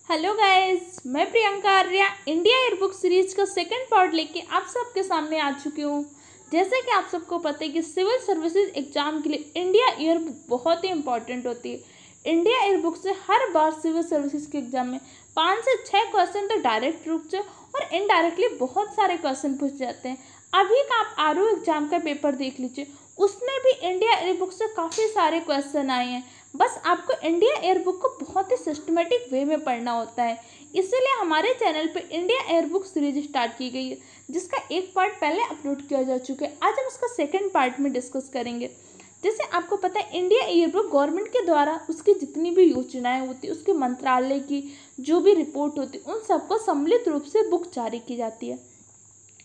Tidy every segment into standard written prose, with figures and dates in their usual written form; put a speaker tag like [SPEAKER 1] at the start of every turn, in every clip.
[SPEAKER 1] Hello guys, मैं Priyanka Arya India yearbook series का second part लेके आप सबके सामने आ चुकी हूँ। जैसे कि आप सबको पता है कि सिविल सर्विसेज एग्जाम के लिए इंडिया एयरबुक बहुत ही इंपॉर्टेंट होती है। इंडिया एयरबुक से हर बार सिविल सर्विसेज के एग्जाम में 5 से 6 क्वेश्चन तो डायरेक्ट रूप से और इनडायरेक्टली बहुत सारे क्वेश्चन पूछ जाते हैं। अभी का आप आरओ एग्जाम का पेपर देख लीजिए, उसमें भी इंडिया एयरबुक से काफ़ी सारे क्वेश्चन आए हैं। बस आपको इंडिया एयरबुक को बहुत ही सिस्टमेटिक वे में पढ़ना होता है। इसीलिए हमारे चैनल पे इंडिया एयरबुक सीरीज स्टार्ट की गई है, जिसका एक पार्ट पहले अपलोड किया जा चुका है। आज हम उसका सेकंड पार्ट में डिस्कस करेंगे। जैसे आपको पता है, इंडिया एयरबुक गवर्नमेंट के द्वारा उसकी जितनी भी योजनाएं होती है, उसके मंत्रालय की जो भी रिपोर्ट होती है, उन सबको सम्मिलित रूप से बुक जारी की जाती है।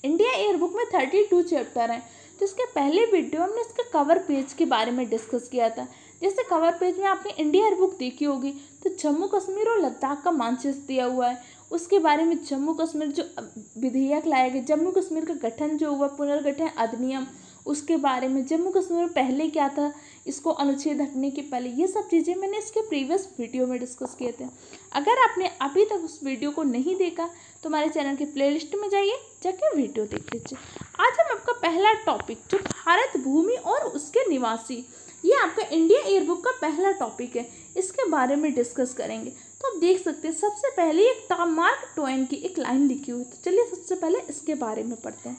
[SPEAKER 1] इंडिया एयरबुक में 32 चैप्टर हैं। तो इसके पहले वीडियो हमने इसके कवर पेज के बारे में डिस्कस किया था। जैसे कवर पेज में आपने इंडिया एयरबुक देखी होगी, तो जम्मू कश्मीर और लद्दाख का मानचित्र दिया हुआ है। उसके बारे में जम्मू कश्मीर जो विधेयक लाया गया, जम्मू कश्मीर का गठन जो हुआ, पुनर्गठन अधिनियम, उसके बारे में जम्मू कश्मीर में पहले क्या था, इसको अनुच्छेद हटने के पहले, ये सब चीज़ें मैंने इसके प्रीवियस वीडियो में डिस्कस किए थे। अगर आपने अभी तक उस वीडियो को नहीं देखा तो हमारे चैनल के प्लेलिस्ट में जाइए, जाके वीडियो देख लीजिए। आज हम आपका पहला टॉपिक जो भारत भूमि और उसके निवासी, ये आपका इंडिया एयरबुक का पहला टॉपिक है, इसके बारे में डिस्कस करेंगे। तो आप देख सकते हैं सबसे पहले एक मार्क ट्वेन की एक लाइन लिखी हुई। तो चलिए सबसे पहले इसके बारे में पढ़ते हैं।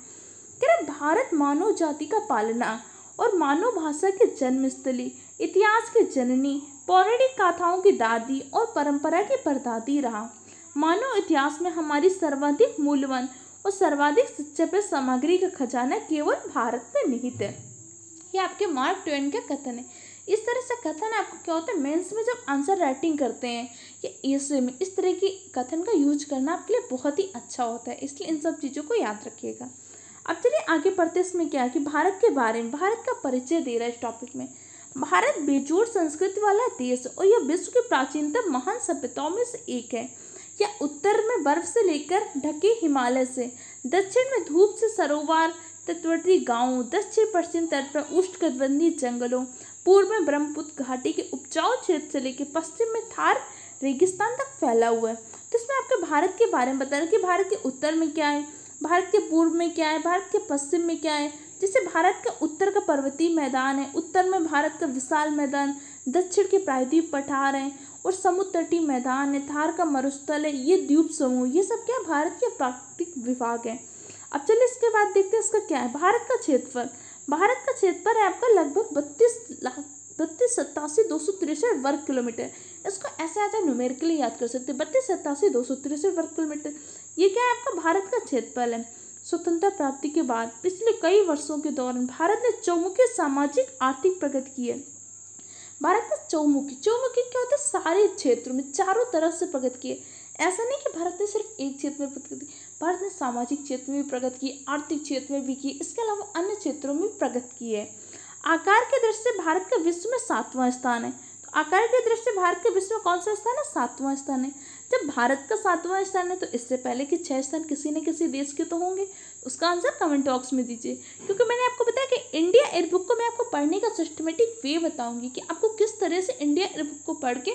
[SPEAKER 1] कह रहे भारत मानव जाति का पालना और मानव भाषा की जन्मस्थली, इतिहास की जननी, पौराणिक गाथाओं की दादी और परंपरा की परदादी रहा। मानव इतिहास में हमारी सर्वाधिक मूल्यवान और सर्वाधिक शिक्षाप्रद सामग्री का खजाना केवल भारत में निहित है। ये आपके मार्क ट्वेन का कथन है। इस तरह से कथन आपको क्या होता है, मेंस में जब आंसर राइटिंग करते हैं या एसे में, इस तरह की कथन का यूज करना आपके लिए बहुत ही अच्छा होता है। इसलिए इन सब चीज़ों को याद रखिएगा। अब चलिए आगे पढ़ते। इसमें क्या है कि भारत के बारे में, भारत का परिचय दे रहा है इस टॉपिक में। भारत बेजोड़ संस्कृति वाला देश और यह विश्व की प्राचीनतम महान सभ्यताओं में से एक है। यह उत्तर में बर्फ से लेकर ढके हिमालय से, दक्षिण में धूप से सरोवर, तटवर्ती गांवों, दक्षिण पश्चिम तट पर उष्णकटिबंधीय जंगलों, पूर्व में ब्रह्मपुत्र घाटी के उपजाऊ क्षेत्र से लेकर पश्चिम में थार रेगिस्तान तक फैला हुआ है। तो इसमें आपके भारत के बारे में बता रहे कि भारत के उत्तर में क्या है, भारत के पूर्व में क्या है, भारत के पश्चिम में क्या है। जैसे भारत का उत्तर का पर्वतीय मैदान है, उत्तर में भारत का विशाल मैदान, दक्षिण के प्रायद्वीप पठार हैं और समुद्र तटीय मैदान है, थार का मरुस्थल है, ये द्वीप समूह, ये सब क्या भारत के प्राकृतिक विभाग है। अब चलिए इसके बाद देखते हैं इसका क्या है। भारत का क्षेत्रफल, भारत का क्षेत्रफल है आपका लगभग 32,87,263 वर्ग किलोमीटर। इसको ऐसे आता है न्यूमेरिकली याद कर सकते हैं, 32,87,263 वर्ग किलोमीटर। ये क्या है आपका भारत का क्षेत्रफल है। स्वतंत्रता प्राप्ति के बाद पिछले कई वर्षों के दौरान भारत ने चौमुखी सामाजिक आर्थिक प्रगति की है। भारत ने चौमुखी क्या होता है, सारे क्षेत्रों में चारों तरफ से प्रगति की है। ऐसा नहीं कि भारत ने सिर्फ एक क्षेत्र में प्रगति की, भारत ने सामाजिक क्षेत्र में भी प्रगति की, आर्थिक क्षेत्र में भी की, इसके अलावा अन्य क्षेत्रों में भी प्रगति की है। आकार की दृष्टि से भारत का विश्व में 7वां स्थान है। तो आकार की दृष्टि से भारत के विश्व में कौन सा स्थान है, 7वां स्थान है। जब भारत का 7वां स्थान है तो इससे पहले कि 6 स्थान किसी न किसी देश के तो होंगे। उसका आंसर कमेंट बॉक्स में दीजिए, क्योंकि मैंने आपको बताया कि इंडिया एयरबुक को मैं आपको पढ़ने का सिस्टमेटिक वे बताऊंगी कि आपको किस तरह से इंडिया एयरबुक को पढ़ के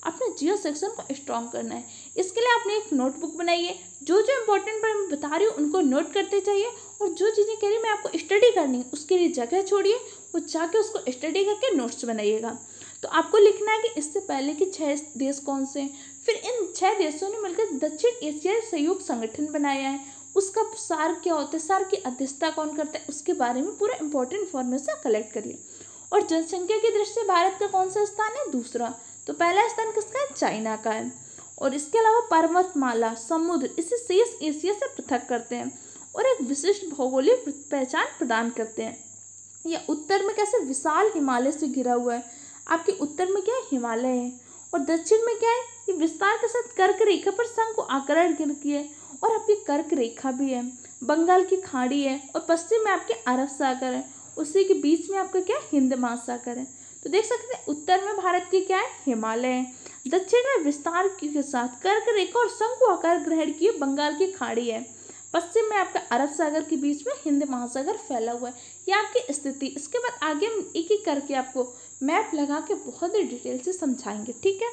[SPEAKER 1] अपने जियो सेक्शन को स्ट्रॉन्ग करना है। इसके लिए आपने एक नोटबुक बनाइए, जो जो इंपॉर्टेंट मैं बता रही हूँ उनको नोट करते जाइए, और जो चीज़ें कह रही हूँ मैं आपको स्टडी करनी है उसके लिए जगह छोड़िए, वो जाके उसको स्टडी करके नोट्स बनाइएगा। तो आपको लिखना है कि इससे पहले कि 6 देश कौन से हैं, फिर इन 6 देशों ने मिलकर दक्षिण एशियाई सहयोग संगठन बनाया है, उसका सार क्या होता है, सार की अध्यक्षता कौन करता है, उसके बारे में पूरा इंपॉर्टेंट इन्फॉर्मेशन कलेक्ट करिए। और जनसंख्या की दृष्टि से भारत का कौन सा स्थान है, दूसरा। तो पहला स्थान किसका है, चाइना का है। और इसके अलावा पर्वतमाला, समुद्र इसे शेष एशिया से पृथक करते हैं और एक विशिष्ट भौगोलिक पहचान प्रदान करते हैं। यह उत्तर में कैसे विशाल हिमालय से घिरा हुआ है, आपके उत्तर में क्या है, हिमालय है, और दक्षिण में क्या है, ये विस्तार के साथ कर्क रेखा पर शंकु आकार की है, और आपकी कर्क रेखा भी है, बंगाल की खाड़ी है, और पश्चिम में आपके अरब सागर है, उसी के बीच में आपका क्या है, हिंद महासागर है। तो देख सकते हैं उत्तर में भारत की क्या है, हिमालय है, दक्षिण में विस्तार के साथ कर्क रेखा और शंकु आकार ग्रहण किए बंगाल की खाड़ी है, पश्चिम में आपका अरब सागर के बीच में हिंद महासागर फैला हुआ है। ये आपकी स्थिति। इसके बाद आगे हम एक एक करके आपको मैप लगा के बहुत ही डिटेल से समझाएंगे, ठीक है।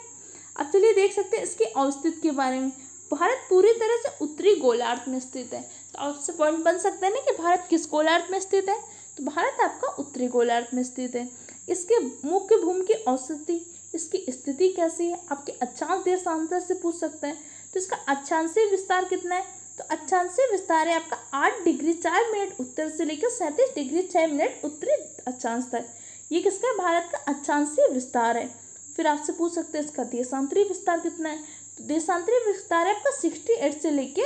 [SPEAKER 1] अब चलिए देख सकते हैं इसकी अवस्थित के बारे में। भारत पूरी तरह से उत्तरी गोलार्ध में स्थित है। तो आपसे पॉइंट बन सकता है ना कि भारत किस गोलार्ध में स्थित है, तो भारत आपका उत्तरी गोलार्ध में स्थित है। इसके मुख्य भूमि की औसती, इसकी स्थिति कैसी है, आपके अक्षांश देशांतर से पूछ सकते हैं। तो इसका अक्षांशीय विस्तार कितना है, तो अक्षांशीय विस्तार है आपका 8 डिग्री 4 मिनट उत्तर से लेकर 37 डिग्री 6 मिनट उत्तरी अक्षांश तक। ये किसका है, भारत का अक्षांशीय विस्तार है। फिर आपसे पूछ सकते हैं इसका देशांतरीय विस्तार कितना है, तो देशांतरीय विस्तार है आपका 68 से लेके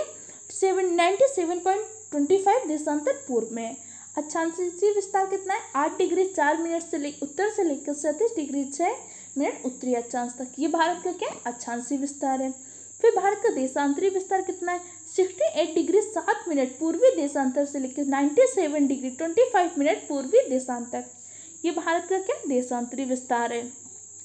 [SPEAKER 1] 97.25 देशांतर पूर्व में है। अक्षांशीय विस्तार कितना है, 8 डिग्री 4 मिनट से उत्तर से लेकर 37 डिग्री 6 मिनट उत्तरी अक्षांश तक। ये भारत का क्या है, अक्षांशीय विस्तार है। फिर भारत का देशांतरीय विस्तार कितना है, 68 डिग्री 7 मिनट पूर्वी देशांतर से लेकर 97 डिग्री 25 मिनट पूर्वी देशांतर। ये भारत का क्या देशांतरीय विस्तार है।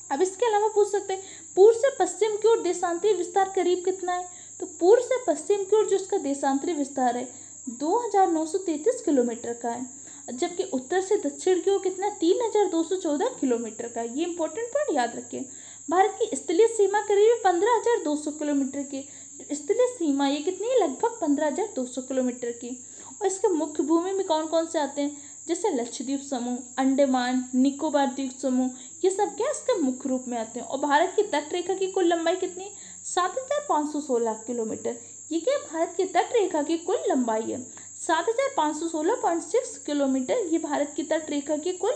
[SPEAKER 1] अब इसके अलावा पूछ सकते हैं पूर्व से पश्चिम की ओर देशांतरीय विस्तार करीब कितना है, तो पूर्व से पश्चिम की ओर जो इसका देशांतरीय विस्तार है 2933 किलोमीटर का है, जबकि उत्तर से दक्षिण की ओर कितना 3214 किलोमीटर का है। ये इंपॉर्टेंट पॉइंट याद रखिए। भारत की स्थलीय सीमा करीब 15200 किलोमीटर की, स्थलीय सीमा ये कितनी है, लगभग 15200 किलोमीटर की। और इसके मुख्य भूमि में कौन कौन से आते हैं, जैसे लक्षद्वीप समूह, अंडमान निकोबार द्वीप समूह, ये सब क्या इसके मुख्य रूप में आते हैं। और भारत की तट रेखा की कुल लंबाई कितनी है, 7516 किलोमीटर। ये क्या भारत की तट रेखा की कुल लंबाई है, 7516.6 किलोमीटर। ये भारत की तट रेखा की कुल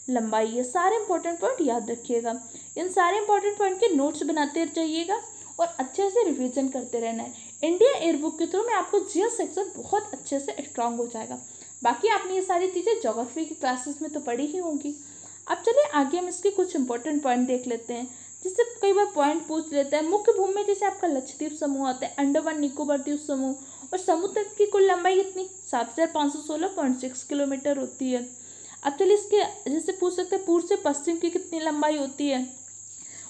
[SPEAKER 1] लंबाई है। सारे इंपॉर्टेंट पॉइंट याद रखिएगा। इन सारे इंपॉर्टेंट पॉइंट के नोट्स बनाते जाइएगा और अच्छे से रिवीजन करते रहना है। इंडिया एयरबुक के थ्रू में आपको जीएस सेक्शन बहुत अच्छे से स्ट्रांग हो जाएगा। बाकी आपने ये सारी चीज़ें ज्योग्राफी की क्लासेस में तो पढ़ी ही होंगी। अब चलिए आगे हम इसके कुछ इंपॉर्टेंट पॉइंट देख लेते हैं, जिससे कई बार पॉइंट पूछ लेते हैं। मुख्य भूमि में जैसे आपका लक्षद्वीप समूह आता है, अंडमान निकोबार द्वीप समूह, और समुद्र की कुल लंबाई कितनी 7516.6 किलोमीटर होती है। अब चलिए इसके जैसे पूछ सकते हैं पूर्व से पश्चिम की कितनी लंबाई होती है,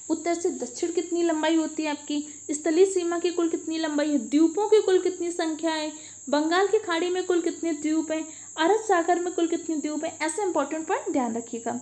[SPEAKER 1] उत्तर से दक्षिण कितनी लंबाई होती है आपकी, स्थलीय सीमा की कुल कितनी लंबाई है, द्वीपों की कुल कितनी संख्या है, बंगाल की खाड़ी में कुल कितने द्वीप हैं, अरब सागर में कुल कितने द्वीप हैं। ऐसे इंपॉर्टेंट पॉइंट ध्यान रखिएगा।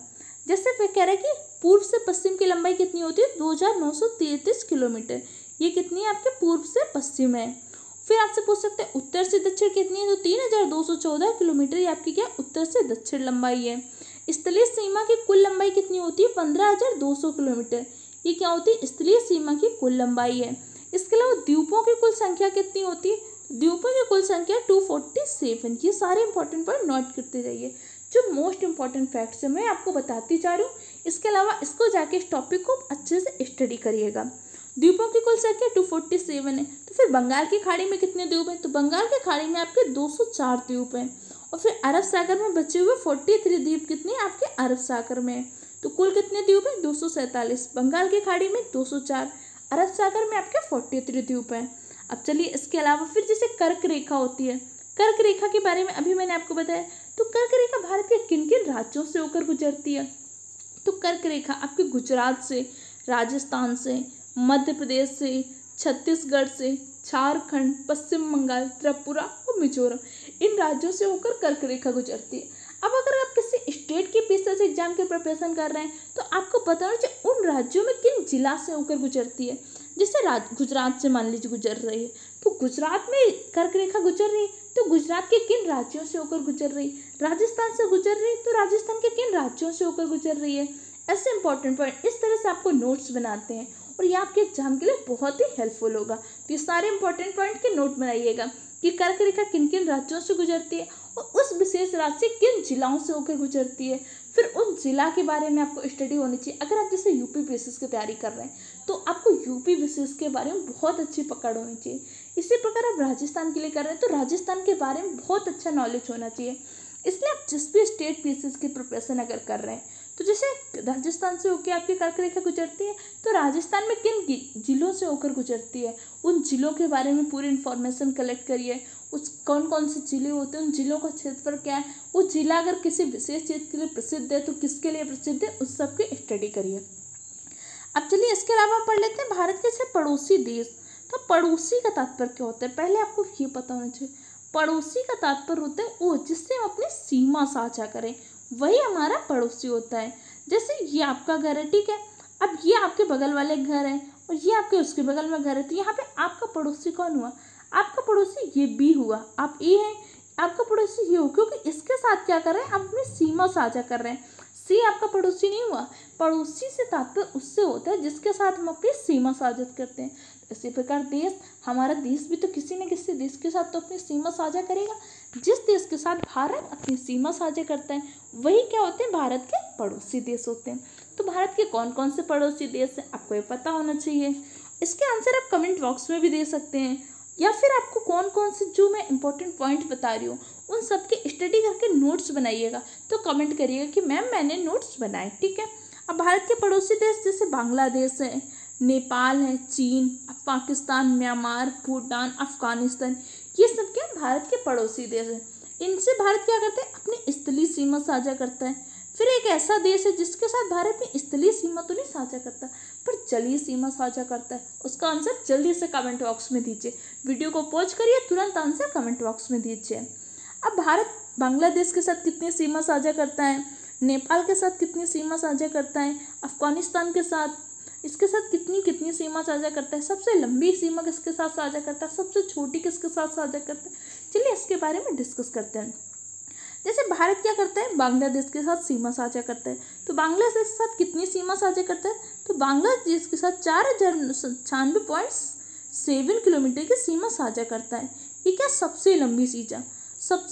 [SPEAKER 1] जैसे वे कह रहे हैं कि पूर्व से पश्चिम की लंबाई कितनी होती है 2933 किलोमीटर। ये कितनी है आपके पूर्व से पश्चिम है। फिर आपसे पूछ सकते हैं उत्तर से दक्षिण कितनी है, तो 3214 किलोमीटर। ये आपकी क्या उत्तर से दक्षिण लंबाई है। स्थलीय सीमा की कुल लंबाई कितनी होती है 15200 किलोमीटर। ये क्या होती है, स्थलीय सीमा की कुल लंबाई है। इसके अलावा द्वीपों की कुल संख्या कितनी होती है, द्वीपों की कुल संख्या 247। ये सारे इंपॉर्टेंट पॉइंट नोट करते जाइए। जो मोस्ट इंपॉर्टेंट फैक्ट्स है मैं आपको बताती जा रही हूँ। इसके अलावा इसको जाके इस टॉपिक को अच्छे से स्टडी करिएगा। द्वीपों की कुल संख्या 247 है। तो फिर बंगाल की खाड़ी में कितने द्वीप हैं, तो बंगाल की खाड़ी में आपके 204 द्वीप हैं। और फिर अरब सागर में बचे हुए 43 द्वीप कितने आपके अरब सागर में, तो कुल कितने द्वीप हैं 247। बंगाल की खाड़ी में 204, अरब सागर में आपके 43 द्वीप हैं। अब चलिए इसके अलावा फिर जैसे कर्क रेखा होती है, कर्क रेखा के बारे में अभी मैंने आपको बताया। तो कर्क रेखा भारत के किन किन राज्यों से होकर गुजरती है, तो कर्क रेखा आपके गुजरात से, राजस्थान से, मध्य प्रदेश से, छत्तीसगढ़ से, झारखंड, पश्चिम बंगाल, त्रिपुरा और मिजोरम, इन राज्यों से होकर कर्क रेखा गुजरती है। अब अगर आप किसी स्टेट के पीसीएस एग्जाम की प्रिपरेशन कर रहे हैं तो आपको पता होना चाहिए उन राज्यों में किन जिला से होकर गुजरती है। जैसे गुजरात से मान लीजिए गुजर रही है, तो गुजरात में कर्क रेखा गुजर रही है, तो गुजरात के किन राज्यों से होकर गुजर रही, राजस्थान से गुजर रही, तो राजस्थान के किन राज्यों से होकर गुजर रही है। ऐसे इंपॉर्टेंट पॉइंट इस तरह से आपको नोट्स बनाते हैं और ये आपके एग्जाम के लिए बहुत ही हेल्पफुल होगा। तो ये सारे इंपॉर्टेंट पॉइंट के नोट बनाइएगा कि कर्क रेखा किन किन राज्यों से गुजरती है और उस विशेष राज्य से किन जिलाओं से होकर गुजरती है। फिर उन जिला के बारे में आपको स्टडी होनी चाहिए। अगर आप जैसे यूपी बेसिस की तैयारी कर रहे हैं तो आपको यूपी बेसिस के बारे में बहुत अच्छी पकड़ होनी चाहिए। इसी प्रकार आप राजस्थान के लिए कर रहे हैं तो राजस्थान के बारे में बहुत अच्छा नॉलेज होना चाहिए। इसलिए आप जिस भी स्टेट बेसिस की प्रिपरेशन अगर कर रहे हैं तो जैसे राजस्थान से होकर आपकी कर्क रेखा गुजरती है तो राजस्थान में किन जिलों से होकर गुजरती है, उन जिलों के बारे में पूरी इन्फॉर्मेशन कलेक्ट करिए। उस कौन कौन से जिले होते हैं, उन जिलों का क्षेत्रफल क्या है, वो जिला अगर किसी विशेष चीज़ के लिए प्रसिद्ध है तो किसके लिए प्रसिद्ध है, उस सब की स्टडी करिए। अब चलिए इसके अलावा पढ़ लेते हैं भारत के से पड़ोसी देश। तो पड़ोसी का तात्पर्य क्या होता है, पहले आपको ये पता होना चाहिए। पड़ोसी का तात्पर्य होता है वो जिससे हम अपनी सीमा साझा करें, वही हमारा पड़ोसी होता है। जैसे ये आपका घर है, ठीक है, अब ये आपके बगल वाले घर हैं और ये आपके उसके बगल में घर है। तो यहाँ पे आपका पड़ोसी कौन हुआ? आपका पड़ोसी ये बी हुआ। आप ए हैं, आपका पड़ोसी ये हो, क्योंकि इसके साथ क्या कर रहे हैं? आप अपनी सीमा साझा कर रहे हैं। सी आपका पड़ोसी नहीं हुआ। पड़ोसी से तात्पर्य उससे होता है जिसके साथ हम अपनी सीमा साझा करते हैं। इसी प्रकार देश, हमारा देश भी तो किसी न किसी देश के साथ तो अपनी सीमा साझा करेगा। जिस देश के साथ भारत अपनी सीमा साझा करता है वही क्या होते हैं? भारत के पड़ोसी देश होते हैं। तो भारत के कौन कौन से पड़ोसी देश हैं आपको ये पता होना चाहिए। इसके आंसर आप कमेंट बॉक्स में भी दे सकते हैं, या फिर आपको कौन कौन से जो मैं इंपॉर्टेंट पॉइंट बता रही हूँ उन सब की स्टडी करके नोट्स बनाइएगा। तो कमेंट करिएगा कि मैम मैंने नोट्स बनाए, ठीक है। अब भारत के पड़ोसी देश जैसे बांग्लादेश है, नेपाल है, चीन, पाकिस्तान, म्यांमार, भूटान, अफगानिस्तान, ये सब क्या भारत के पड़ोसी देश हैं। इनसे भारत क्या करता है? अपनी स्थलीय सीमा साझा करता है। फिर एक ऐसा देश है जिसके साथ भारत अपनी स्थलीय सीमा तो नहीं साझा करता पर जलीय सीमा साझा करता है। उसका आंसर जल्दी से कमेंट बॉक्स में दीजिए। वीडियो को पॉज करिए, तुरंत आंसर कमेंट बॉक्स में दीजिए। अब भारत बांग्लादेश के साथ कितनी सीमा साझा करता है? नेपाल के साथ कितनी सीमा साझा करता है? अफगानिस्तान के साथ, इसके साथ कितनी कितनी सीमा साझा करता है? सबसे लंबी सीमा किसके साथ साझा करता है? सबसे छोटी किसके साथ साझा करता है? चलिए इसके बारे में डिस्कस करते हैं। जैसे भारत क्या करता है? बांग्लादेश के साथ सीमा साझा करता है। तो बांग्लादेश के साथ कितनी सीमा साझा करता है? तो बांग्लादेश के साथ 4096.7 किलोमीटर की सीमा साझा करता है। ये क्या सबसे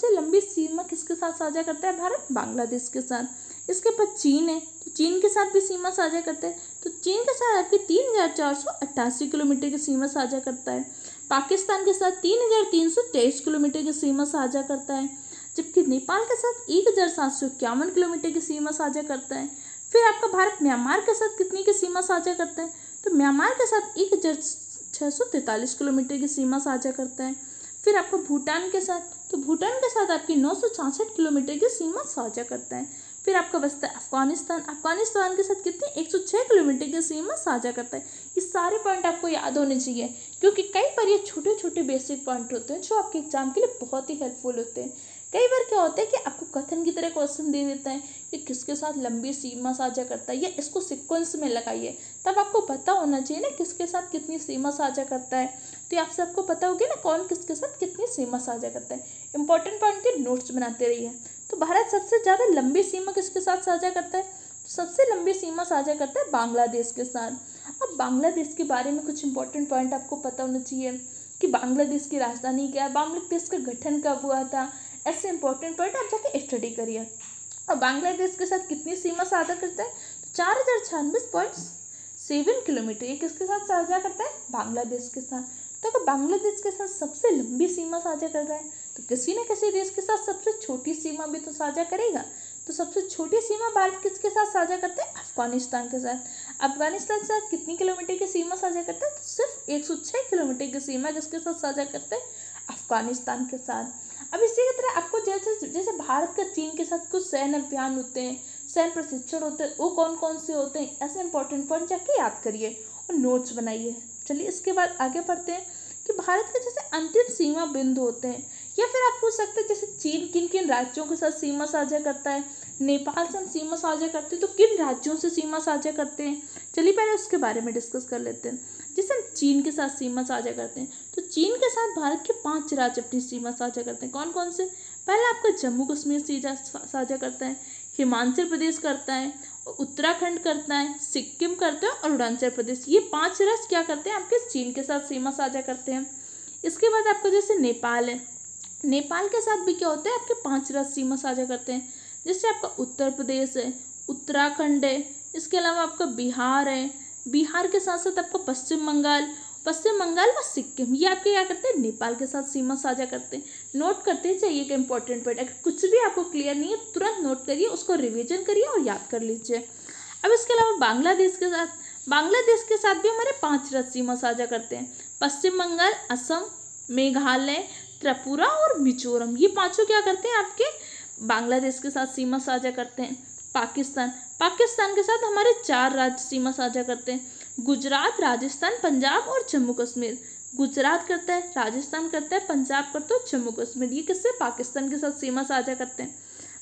[SPEAKER 1] लंबी सीमा किसके साथ साझा करता है? भारत बांग्लादेश के साथ। इसके बाद चीन है, तो चीन के साथ भी सीमा साझा करता है। तो चीन के साथ आपकी 3488 किलोमीटर की सीमा साझा करता है। पाकिस्तान के साथ 3323 किलोमीटर की सीमा साझा करता है। जबकि नेपाल के साथ 1751 किलोमीटर की सीमा साझा करता है। फिर आपका भारत म्यांमार के साथ कितनी की सीमा साझा करता है? तो म्यांमार के साथ 1643 किलोमीटर की सीमा साझा करता है। फिर आपको भूटान के साथ, तो भूटान के साथ आपकी 966 किलोमीटर की सीमा साझा करता है। फिर आपका बचता है अफगानिस्तान के साथ कितनी 106 किलोमीटर की सीमा साझा करता है। ये सारे पॉइंट आपको याद होने चाहिए, क्योंकि कई बार ये छोटे छोटे बेसिक पॉइंट होते हैं जो आपके एग्जाम के लिए बहुत ही हेल्पफुल होते हैं। कई बार क्या होता है कि आपको कथन की तरह क्वेश्चन दे देता है कि किसके साथ लंबी सीमा साझा करता है, या इसको सीक्वेंस में लगाइए, तब आपको पता होना चाहिए ना किसके साथ कितनी सीमा साझा करता है। तो आप सबको पता होगी ना कौन किसके साथ कितनी सीमा साझा करता है। इंपॉर्टेंट पॉइंट के नोट्स बनाते रहिए। तो भारत सबसे ज़्यादा लंबी सीमा किसके साथ साझा करता है? तो सबसे लंबी सीमा साझा करता है बांग्लादेश के साथ। अब बांग्लादेश के बारे में कुछ इंपॉर्टेंट पॉइंट आपको पता होना चाहिए कि बांग्लादेश की राजधानी क्या है, बांग्लादेश का गठन कब हुआ था। ऐसे इंपॉर्टेंट पॉइंट आप जाके स्टडी करिए। और बांग्लादेश के साथ कितनी सीमा साझा करता है? 4096.7 किलोमीटर। ये किसके साथ साझा करता है? बांग्लादेश के साथ। तो अगर बांग्लादेश के साथ सबसे लंबी सीमा साझा कर रहा है तो किसी न किसी देश के साथ सबसे छोटी सीमा भी तो साझा करेगा। तो सबसे छोटी सीमा भारत किसके साथ साझा करता है? अफगानिस्तान के साथ। अफगानिस्तान के साथ कितनी किलोमीटर की सीमा साझा करता है? तो सिर्फ 106 किलोमीटर की सीमा किसके साथ साझा करता है? अफगानिस्तान के साथ। अब इसी की तरह आपको जैसे भारत का चीन के साथ कुछ सैन्य अभियान होते हैं, सैन्य प्रशिक्षण होते हैं, वो कौन कौन से होते हैं, ऐसे इंपॉर्टेंट पॉइंट जाके याद करिए और नोट्स बनाइए। चलिए इसके बाद आगे बढ़ते हैं कि भारत के जैसे अंतिम सीमा बिंदु होते हैं, या फिर आप पूछ सकते हैं जैसे चीन किन किन राज्यों के साथ सीमा साझा करता है, नेपाल से हम सीमा साझा करते हैं तो किन राज्यों से सीमा साझा करते हैं। चलिए पहले उसके बारे में डिस्कस कर लेते हैं। जैसे हम चीन के साथ सीमा साझा करते हैं तो चीन के साथ भारत के 5 राज्य अपनी सीमा साझा करते हैं। कौन कौन से? पहला आपका जम्मू कश्मीर साझा करता है, हिमाचल प्रदेश करता है, उत्तराखंड करता है, सिक्किम करता है और अरुणाचल प्रदेश। ये 5 राज्य क्या करते हैं? आपके चीन के साथ सीमा साझा करते हैं। इसके बाद आपका जैसे नेपाल है, नेपाल के साथ भी क्या होता है? आपके 5 राज्य सीमा साझा करते हैं। जैसे आपका उत्तर प्रदेश है, उत्तराखंड है, इसके अलावा आपका बिहार है, बिहार के साथ साथ आपका पश्चिम बंगाल व सिक्किम, ये आपके क्या करते हैं? नेपाल के साथ सीमा साझा करते हैं। नोट करते चाहिए कि इंपॉर्टेंट पॉइंट, अगर कुछ भी आपको क्लियर नहीं है तुरंत नोट करिए, उसको रिवीजन करिए और याद कर लीजिए। अब इसके अलावा बांग्लादेश के साथ भी हमारे 5 राज्य सीमा साझा करते हैं। पश्चिम बंगाल, असम, मेघालय, त्रिपुरा और मिजोरम, ये 5 क्या करते हैं? आपके बांग्लादेश के साथ सीमा साझा करते हैं। पाकिस्तान के साथ हमारे 4 राज्य सीमा साझा करते हैं। गुजरात, राजस्थान, पंजाब और जम्मू कश्मीर। गुजरात करता है, राजस्थान करता है, पंजाब करता है, जम्मू कश्मीर, ये किससे? पाकिस्तान के साथ सीमा साझा करते हैं।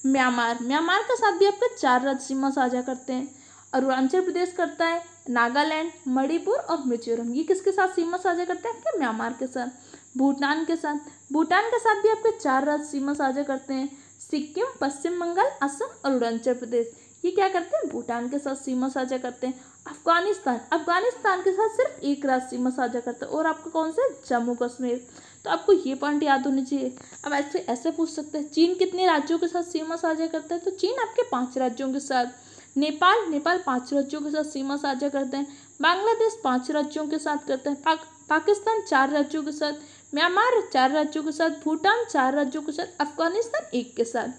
[SPEAKER 1] म्यांमार के साथ भी आपका 4 राज्य सीमा साझा करते हैं। अरुणाचल प्रदेश करता है, नागालैंड, मणिपुर और मिजोरम। ये किसके साथ सीमा साझा करते हैं? आपके म्यांमार के साथ। भूटान के साथ, भूटान के साथ भी आपके 4 राज्य सीमा साझा करते हैं, सिक्किम, पश्चिम बंगाल, असम और अरुणाचल प्रदेश। ये क्या करते हैं? भूटान के साथ सीमा साझा करते हैं। अफगानिस्तान, अफगानिस्तान के साथ सिर्फ एक राज्य सीमा साझा करता है, और आपका कौन सा? जम्मू कश्मीर। तो आपको ये पॉइंट याद होने चाहिए। अब ऐसे पूछ सकते हैं, चीन कितने राज्यों के साथ सीमा साझा करता है? तो चीन आपके 5 राज्यों के साथ। नेपाल, नेपाल 5 राज्यों के साथ सीमा साझा करते हैं। बांग्लादेश 5 राज्यों के साथ करते हैं। पाकिस्तान 4 राज्यों के साथ। म्यांमार 4 राज्यों के साथ। भूटान 4 राज्यों के साथ। अफगानिस्तान 1 के साथ।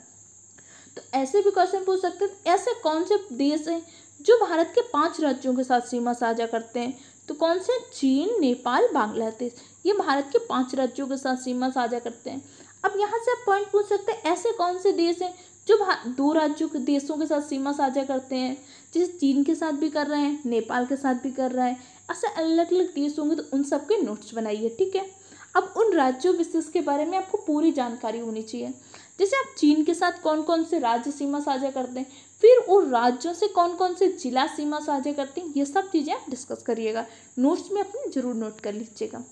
[SPEAKER 1] तो ऐसे भी क्वेश्चन पूछ सकते हैं, ऐसे कौन से देश हैं जो भारत के 5 राज्यों के साथ सीमा साझा करते हैं? तो कौन से? चीन, नेपाल, बांग्लादेश, ये भारत के 5 राज्यों के साथ सीमा साझा करते हैं। अब यहाँ से आप पॉइंट पूछ सकते हैं, ऐसे कौन से देश हैं जो 2 राज्यों के देशों के साथ सीमा साझा करते हैं? जैसे चीन के साथ भी कर रहे हैं, नेपाल के साथ भी कर रहा है, ऐसे अलग अलग देश होंगे, तो उन सब के नोट्स बनाइए, ठीक है। अब उन राज्यों विशेष के बारे में आपको पूरी जानकारी होनी चाहिए। जैसे आप चीन के साथ कौन कौन से राज्य सीमा साझा करते हैं, फिर उन राज्यों से कौन कौन से जिला सीमा साझा करते हैं, ये सब चीज़ें आप डिस्कस करिएगा, नोट्स में अपने जरूर नोट कर लीजिएगा।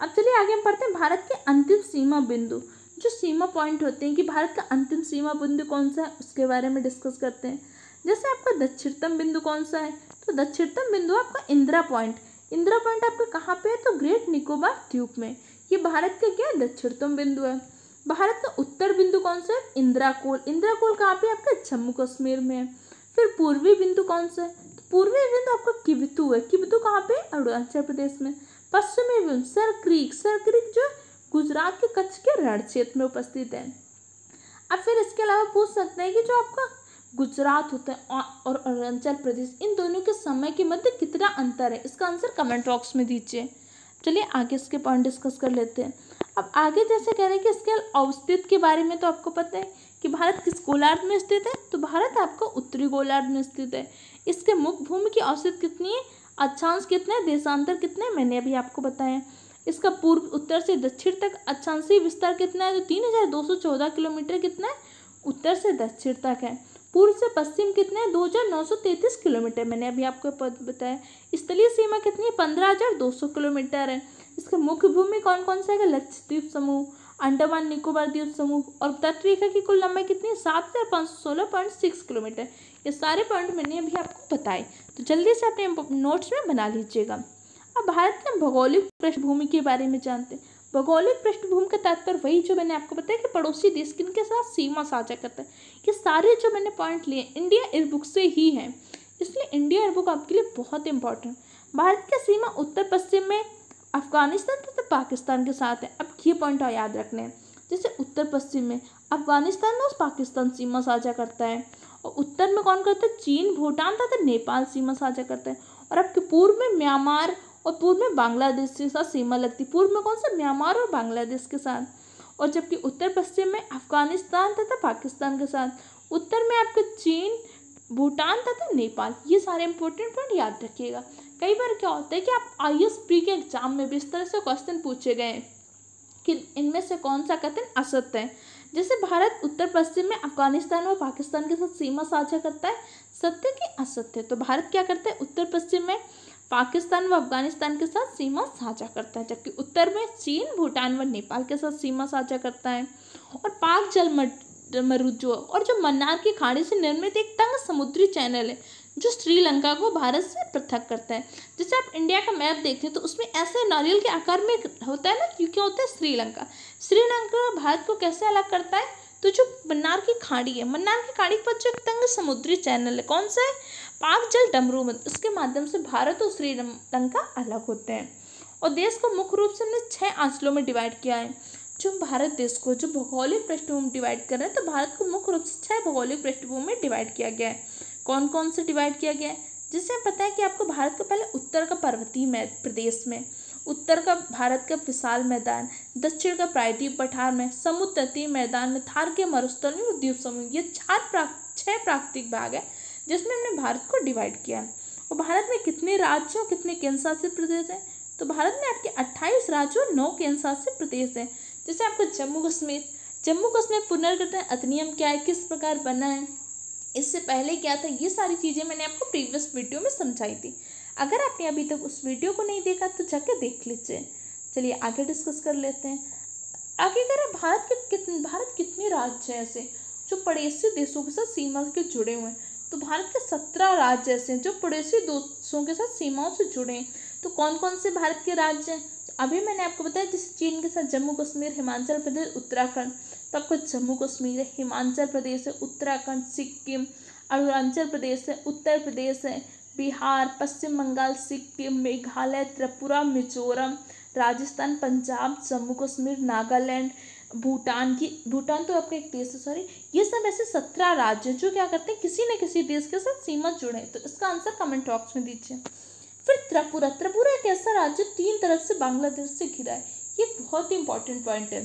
[SPEAKER 1] अब चलिए आगे हम पढ़ते हैं भारत के अंतिम सीमा बिंदु, जो सीमा पॉइंट होते हैं कि भारत का अंतिम सीमा बिंदु कौन सा है, उसके बारे में डिस्कस करते हैं। जैसे आपका दक्षिणतम बिंदु कौन सा है? तो दक्षिणतम बिंदु आपका इंदिरा पॉइंट। इंदिरा पॉइंट आपका कहाँ पे है? तो ग्रेट निकोबार द्वीप में। ये भारत का क्या है? दक्षिणतम बिंदु है। भारत का उत्तर बिंदु कौन सा है? इंदिरा कोल। इंदिरा कोल कहाँ पे? आपका जम्मू कश्मीर में है। फिर पूर्वी बिंदु कौन सा है? तो पूर्वी बिंदु आपका किबिथु है। किबिथु कहाँ पे? अरुणाचल प्रदेश में। पश्चिमी बिंदु सर क्रीक, सर क्रीक जो गुजरात के कच्छ के रण क्षेत्र में उपस्थित है। अब फिर इसके अलावा पूछ सकते हैं कि जो आपका गुजरात होता है और अरुणाचल प्रदेश, इन दोनों के समय के मध्य कितना अंतर है? इसका आंसर कमेंट बॉक्स में दीजिए। चलिए आगे इसके पॉइंट डिस्कस कर लेते हैं। अब आगे जैसे कह रहे हैं कि इसके अवस्थित के बारे में, तो आपको पता है कि भारत किस गोलार्ध में स्थित है? तो भारत आपका उत्तरी गोलार्ध में स्थित है। इसके मुख्य भूमि की औसत कितनी है? अक्षांश कितना है? देशांतर कितना है? मैंने अभी आपको बताया। इसका पूर्व उत्तर से दक्षिण तक अक्षांशीय विस्तार कितना है? तो 3214 किलोमीटर कितना है? उत्तर से दक्षिण तक है। पूर्व से पश्चिम कितना है? 2933 किलोमीटर, मैंने अभी आपको बताया। स्थलीय सीमा कितनी है? 15200 किलोमीटर है। इसका मुख्य भूमि कौन कौन सा है? लक्षद्वीप समूह, अंडमान निकोबार द्वीप समूह, और तटरेखा की कुल लंबाई कितनी है? 7516.6 किलोमीटर। ये सारे पॉइंट मैंने अभी आपको बताए, तो जल्दी से अपने नोट्स में बना लीजिएगा। अब भारत के भौगोलिक पृष्ठभूमि के बारे में जानते हैं। भौगोलिक पृष्ठभूमि का तात्पर्य वही जो मैंने आपको बताया कि पड़ोसी देश किनके साथ सीमा साझा करता है। ये सारे जो मैंने पॉइंट लिए इंडिया एयर बुक से ही हैं, इसलिए इंडिया एयर बुक आपके लिए बहुत इंपॉर्टेंट। भारत की सीमा उत्तर पश्चिम में अफगानिस्तान तथा पाकिस्तान के साथ है। अब ये पॉइंट याद रखने हैं। जैसे उत्तर पश्चिम में अफगानिस्तान और पाकिस्तान सीमा साझा करता है, और उत्तर में कौन करता है? चीन, भूटान तथा नेपाल सीमा साझा करता है। और आपके पूर्व में म्यांमार और पूर्व में बांग्लादेश के साथ सीमा लगती है। पूर्व में कौन सा? म्यांमार और बांग्लादेश के साथ। और जबकि उत्तर पश्चिम में अफगानिस्तान तथा पाकिस्तान के साथ। उत्तर में आपके चीन, भूटान तथा नेपाल। ये सारे इंपॉर्टेंट पॉइंट याद रखिएगा। कई बार क्या होता है कि आप IAS प्री के एग्जाम में भी इस तरह से क्वेश्चन पूछे गए हैं कि इनमें से कौन सा कथन असत्य है। जैसे भारत उत्तर पश्चिम में अफगानिस्तान और पाकिस्तान के साथ सीमा साझा करता है, सत्य कि असत्य? तो भारत क्या करता है? उत्तर पश्चिम में पाकिस्तान व अफगानिस्तान के साथ सीमा साझा करता है, जबकि उत्तर में चीन, भूटान व नेपाल के साथ सीमा साझा करता है। और पाक जलमरुद्व और जो मन्नार की खाड़ी से निर्मित एक तंग समुद्री चैनल है जो श्रीलंका को भारत से पृथक करता है। जैसे आप इंडिया का मैप देखते हैं तो उसमें ऐसे नारियल के आकार में होता है ना, क्योंकि होता है श्रीलंका। श्रीलंका भारत को कैसे अलग करता है? तो जो मन्नार की खाड़ी है, मन्नार की खाड़ी पर जो तंग समुद्री चैनल है, कौन सा है? पाक जल डमरूमंद, इसके माध्यम से भारत और श्रीलंका अलग होते हैं। और देश को मुख्य रूप से हमने 6 अंचलों में डिवाइड किया है। जो भारत देश को जो भौगोलिक पृष्ठभूमि डिवाइड कर रहे हैं, तो भारत को मुख्य रूप से 6 भौगोलिक पृष्ठभूमि में डिवाइड किया गया है। कौन कौन से डिवाइड किया गया है? जिससे पता है कि आपको भारत को पहले उत्तर का पर्वतीय प्रदेश में, उत्तर का भारत का विशाल मैदान, दक्षिण का प्रायद्वीप पठार में, समुद्र तटीय मैदान में, थार के मरुस्थल में और द्वीप समूह, ये 6 प्राकृतिक भाग है जिसमें हमने भारत को डिवाइड किया है। और भारत में कितने राज्य और कितने केंद्र शासित प्रदेश हैं? तो भारत में आपके 28 राज्य और 9 केंद्र शासित प्रदेश हैं। जैसे आपका जम्मू कश्मीर पुनर्गठन अधिनियम क्या है, किस प्रकार बना है, इससे पहले क्या था, ये सारी चीज़ें मैंने आपको प्रीवियस वीडियो में समझाई थी। अगर आपने अभी तक उस वीडियो को नहीं देखा तो जाके देख लीजिए। चलिए आगे डिस्कस कर लेते हैं। आगे करें, भारत कितने राज्य हैं ऐसे जो पड़ोसी देशों के साथ सीमा के जुड़े हुए हैं? तो भारत के 17 राज्य ऐसे हैं जो पड़ोसी देशों के साथ सीमाओं से जुड़े हैं। तो कौन कौन से भारत के राज्य हैं? तो अभी मैंने आपको बताया, जैसे चीन के साथ जम्मू कश्मीर, हिमाचल प्रदेश, उत्तराखंड। तो आपको जम्मू कश्मीर है, हिमाचल प्रदेश है, उत्तराखंड, सिक्किम, अरुणाचल प्रदेश है, उत्तर प्रदेश है, बिहार, पश्चिम बंगाल, सिक्किम, मेघालय, त्रिपुरा, मिजोरम, राजस्थान, पंजाब, जम्मू कश्मीर, नागालैंड, भूटान तो आपका एक देश है, सॉरी। ये सब ऐसे 17 राज्य जो क्या करते हैं, किसी न किसी देश के साथ सीमा जुड़े। तो इसका आंसर कमेंट बॉक्स में दीजिए। फिर त्रिपुरा एक ऐसा राज्य 3 तरफ से बांग्लादेश से घिरा है। ये बहुत ही इंपॉर्टेंट पॉइंट है,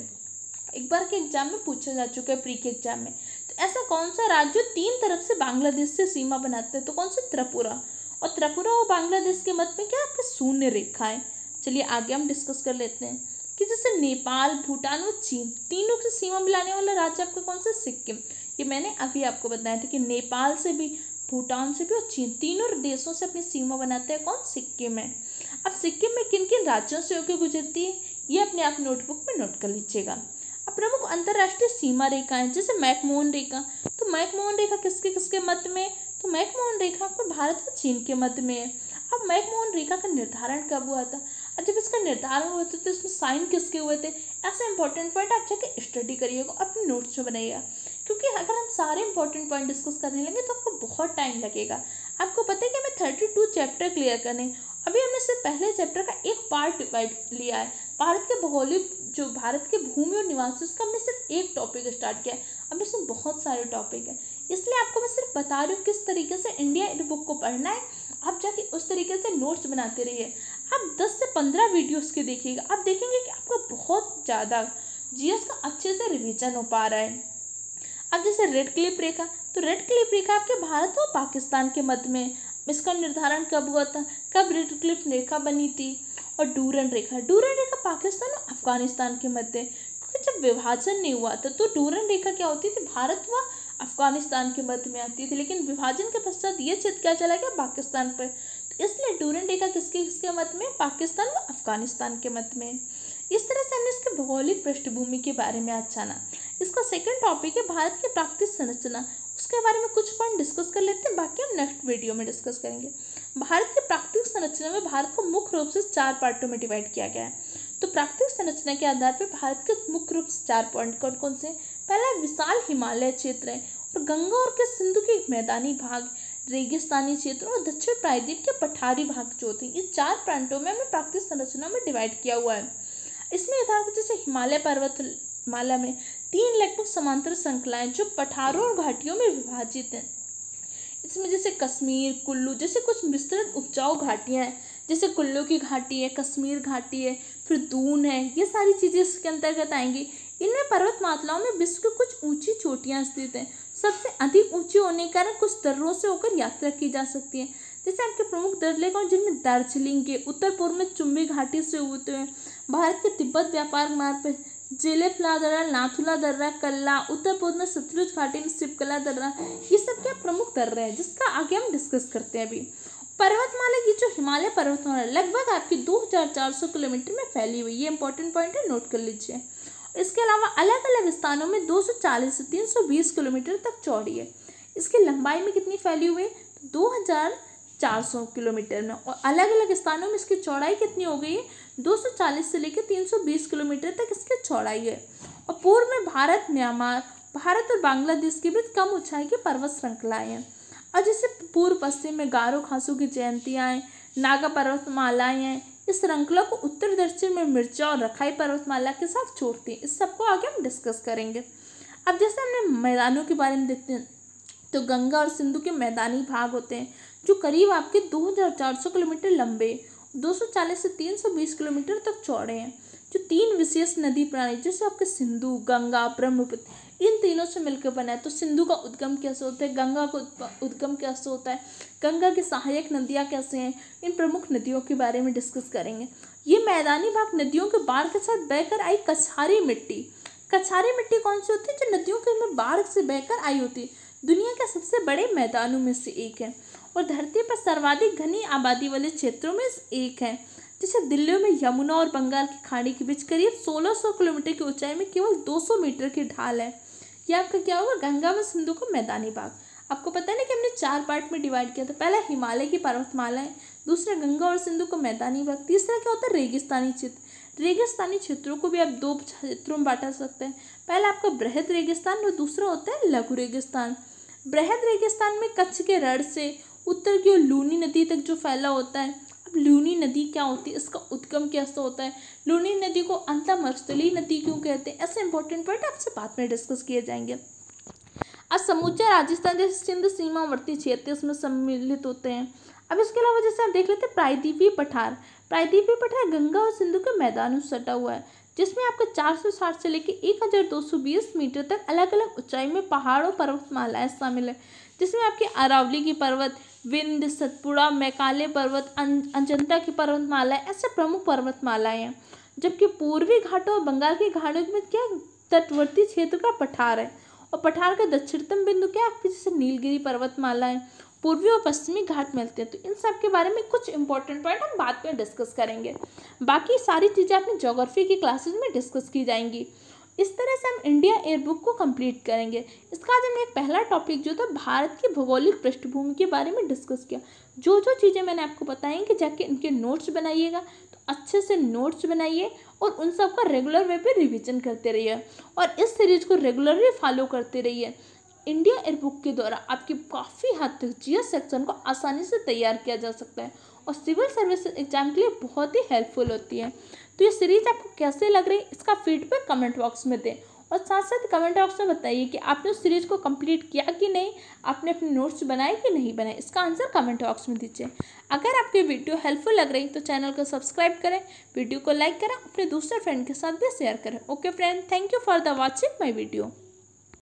[SPEAKER 1] एक बार के एग्जाम में पूछा जा चुका है, प्री के एग्जाम में। तो ऐसा कौन सा राज्य 3 तरफ से बांग्लादेश से सीमा बनाते हैं? तो कौन सा? त्रिपुरा। और त्रिपुरा और बांग्लादेश के मध्य में क्या आपकी शून्य रेखा है। चलिए आगे हम डिस्कस कर लेते हैं कि जैसे नेपाल, भूटान और चीन, तीनों की सीमा मिलाने वाला राज्य आपका कौन सा? सिक्किम। ये मैंने अभी आपको बताया था कि नेपाल से भी, भूटान से भी और चीन, तीनों देशों से अपनी सीमा बनाते हैं कौन? सिक्किम है। अब सिक्किम में किन किन राज्यों से होकर गुजरती है, ये अपने आप नोटबुक में नोट कर लीजिएगा। अब प्रमुख अंतर्राष्ट्रीय सीमा रेखाएं, जैसे मैकमोहन रेखा। तो मैकमोहन रेखा किसके किसके मध्य में? तो मैकमोहन रेखा आपको भारत और चीन के मध्य में है। अब मैकमोहन रेखा का निर्धारण कब हुआ था? और जब इसका निर्धारण हुआ था तो इसमें साइन किसके हुए थे? ऐसे इंपॉर्टेंट पॉइंट आप जाके स्टडी करिएगा, अपने नोट्स में बनाइएगा, क्योंकि अगर हम सारे इंपॉर्टेंट पॉइंट डिस्कस करने लगे तो आपको बहुत टाइम लगेगा। आपको पता है कि हमें 32 चैप्टर क्लियर करने, अभी हमने सिर्फ पहले चैप्टर का एक पार्ट डिवाइड लिया है। भारत के भौगोलिक, जो भारत के भूमि और निवास, उसका हमने सिर्फ एक टॉपिक स्टार्ट किया है। अब इसमें बहुत सारे टॉपिक है, इसलिए आपको मैं सिर्फ बता रही हूँ किस तरीके से इंडिया ईयर बुक को पढ़ना है। आप जाके उस तरीके से नोट्स बनाते रहिए। आप 10 से 15 वीडियोस के देखिएगा, आप देखेंगे कि आपको बहुत ज़्यादा जीएस का अच्छे से रिवीजन हो पा रहा है। अब जैसे रेड क्लिफ रेखा, तो रेड क्लिफ रेखा आपके भारत और पाकिस्तान के मध्य में, इसका निर्धारण कब हुआ था, कब रेड क्लिफ रेखा बनी थी? और डूरन रेखा पाकिस्तान और अफगानिस्तान के मध्य, क्योंकि जब विभाजन नहीं हुआ था तो डूरन रेखा क्या होती थी, भारत व अफगानिस्तान के मध्य में आती थी, लेकिन विभाजन के पश्चात ये क्षेत्र क्या चला गया, पाकिस्तान पर। तो इसलिए डूरन रेखा किसके किसके मध्य में, पाकिस्तान व अफगानिस्तान के मध्य में। इस तरह से हमने इसके भौगोलिक पृष्ठभूमि के बारे में आज जाना। इसका सेकंड टॉपिक है भारत की प्राकृतिक संरचना, उसके बारे में कुछ पॉइंट डिस्कस कर लेते हैं, बाकी हम नेक्स्ट वीडियो में डिस्कस करेंगे। भारत की प्राकृतिक संरचना में भारत को मुख्य रूप से 4 पार्टों में डिवाइड किया गया है। तो प्राकृतिक संरचना के आधार पर भारत के मुख्य रूप से 4 पॉइंट कौन कौन से? पहला विशाल हिमालय क्षेत्र है, और गंगा और के सिंधु के मैदानी भाग, रेगिस्तानी क्षेत्र और दक्षिण प्रायद्वीप के पठारी भाग जो होते हैं, ये 4 प्रांतों में हमें प्राकृतिक संरचना में डिवाइड किया हुआ है। इसमें यथार्थ जैसे हिमालय पर्वतमाला में 3 लगभग समांतर श्रृंखलाएं जो पठारों और घाटियों में विभाजित हैं। इसमें जैसे कश्मीर, कुल्लू जैसे कुछ विस्तृत उपजाऊ घाटियां हैं, जैसे कुल्लू की घाटी है, कश्मीर घाटी है, फिर दून है, ये सारी चीज़ें इसके अंतर्गत आएंगी। इनमें पर्वतमालाओं में विश्व की कुछ ऊंची चोटियां स्थित हैं। सबसे अधिक ऊंची होने के कारण कुछ दर्रों से होकर यात्रा की जा सकती है। जैसे आपके प्रमुख दर्रे कौन, जिनमें दार्जिलिंग के उत्तर पूर्व में चुम्बी घाटी से होते हुए भारत के तिब्बत व्यापार मार्ग पर जेलेफला दर्रा, नाथुला दर्रा, कल्ला, उत्तर पूर्व में सतलुज घाटी में सिपकला दर्रा, ये सब क्या प्रमुख दर्रे हैं, जिसका आगे हम डिस्कस करते हैं। अभी पर्वतमाला की जो हिमालय पर्वतमाला लगभग आपकी 2400 किलोमीटर में फैली हुई, ये इंपॉर्टेंट पॉइंट है, नोट कर लीजिए। इसके अलावा अलग अलग स्थानों में 240 से 320 किलोमीटर तक चौड़ी है। इसकी लंबाई में कितनी फैली हुई है, 2400 किलोमीटर में, और अलग अलग स्थानों में इसकी चौड़ाई कितनी हो गई है, 240 से लेकर 320 किलोमीटर तक इसकी चौड़ाई है। और पूर्व में भारत, म्यांमार, भारत और बांग्लादेश के बीच कम ऊंचाई की पर्वत श्रृंखलाएं हैं। और जैसे पूर्व पश्चिम में गारो खासों की जयंतियाँ हैं, नागा पर्वतमालाएं हैं। इस श्रृंखला को उत्तर दक्षिण में मिर्जा और रखाई पर्वतमाला के साथ जोड़ती है। इस सबको आगे हम डिस्कस करेंगे। अब जैसे हमने मैदानों के बारे में देखते हैं, तो गंगा और सिंधु के मैदानी भाग होते हैं जो करीब आपके 2400 किलोमीटर लंबे, 240 से 320 किलोमीटर तक चौड़े हैं। जो 3 विशेष नदी प्रणाली, जैसे आपके सिंधु, गंगा, ब्रह्मपुत्र, इन तीनों से मिलकर बना है। तो सिंधु का उद्गम कैसे होता है, गंगा का उद्गम कैसे होता है, गंगा की सहायक नदियाँ कैसे हैं, इन प्रमुख नदियों के बारे में डिस्कस करेंगे। ये मैदानी भाग नदियों के बाढ़ के साथ बहकर आई कछारी मिट्टी कौन सी होती है, जो नदियों के में बाढ़ से बहकर आई होती है, दुनिया के सबसे बड़े मैदानों में से एक है। और धरती पर सर्वाधिक घनी आबादी वाले क्षेत्रों में से एक है। जैसे दिल्ली में यमुना और बंगाल की खाड़ी के बीच करीब 1600 किलोमीटर की ऊंचाई में केवल 200 मीटर की ढाल है। यह आपका क्या होगा, गंगा व सिंधु का मैदानी भाग। आपको पता है ना कि हमने 4 पार्ट में डिवाइड किया था। पहला हिमालय की पर्वतमालाएं, दूसरा गंगा और सिंधु का मैदानी भाग, तीसरा क्या होता है, रेगिस्तानी क्षेत्र। रेगिस्तानी क्षेत्रों को भी आप 2 क्षेत्रों में बांट सकते हैं। पहला आपका बृहद रेगिस्तान और दूसरा होता है लघु रेगिस्तान। बृहद रेगिस्तान में कच्छ के रण से उत्तर की ओर लूनी नदी तक जो फैला होता है। अब लूनी नदी क्या होती है, इसका उद्गम कैसे होता है, लूनी नदी को अंतःमरुस्थलीय नदी क्यों कहते हैं, ऐसे इंपॉर्टेंट पॉइंट आपसे बाद में डिस्कस किए जाएंगे। आज समूचा राजस्थान जैसे सिंध सीमावर्ती क्षेत्र इसमें सम्मिलित होते हैं। अब इसके अलावा जैसे आप देख लेते हैं प्रायद्वीपीय पठार। प्रायद्वीपीय पठार गंगा और सिंधु के मैदानों से सटा हुआ है, जिसमें आपका 460 से लेकर 1220 मीटर तक अलग अलग ऊंचाई में पहाड़ और पर्वतमालाएं शामिल है, जिसमें आपके अरावली की पर्वत, विंध्य, सतपुड़ा, मैकाले पर्वत, अजंता की पर्वतमाला ऐसे प्रमुख पर्वतमालाएं हैं। जबकि पूर्वी घाटों और बंगाल की घाटियों में क्या तटवर्ती क्षेत्र का पठार है, और पठार का दक्षिणतम बिंदु क्या है, जैसे नीलगिरी पर्वतमाला है। पूर्वी और पश्चिमी घाट मिलते हैं। तो इन सब के बारे में कुछ इंपॉर्टेंट पॉइंट हम बाद में डिस्कस करेंगे। बाकी सारी चीज़ें अपनी ज्योग्राफी की क्लासेस में डिस्कस की जाएंगी। इस तरह से हम इंडिया एयरबुक को कंप्लीट करेंगे। इसका आज हमने एक पहला टॉपिक जो था भारत की भौगोलिक पृष्ठभूमि के बारे में डिस्कस किया। जो जो चीज़ें मैंने आपको बताई कि जाके इनके नोट्स बनाइएगा, तो अच्छे से नोट्स बनाइए और उन सब का रेगुलर वे पे रिवीजन करते रहिए और इस सीरीज को रेगुलरली फॉलो करते रहिए। इंडिया एयरबुक के द्वारा आपके काफ़ी हद तक जीएस सेक्शन को आसानी से तैयार किया जा सकता है और सिविल सर्विस एग्जाम के लिए बहुत ही हेल्पफुल होती है। तो ये सीरीज आपको कैसे लग रही है, इसका फीडबैक कमेंट बॉक्स में दें और साथ साथ कमेंट बॉक्स में बताइए कि आपने उस सीरीज को कंप्लीट किया कि नहीं, आपने अपने नोट्स बनाए कि नहीं बनाए। इसका आंसर कमेंट बॉक्स में दीजिए। अगर आपकी वीडियो हेल्पफुल लग रही तो चैनल को सब्सक्राइब करें, वीडियो को लाइक करें, अपने दूसरे फ्रेंड के साथ भी शेयर करें। Okay friend, thank you for the watching my video.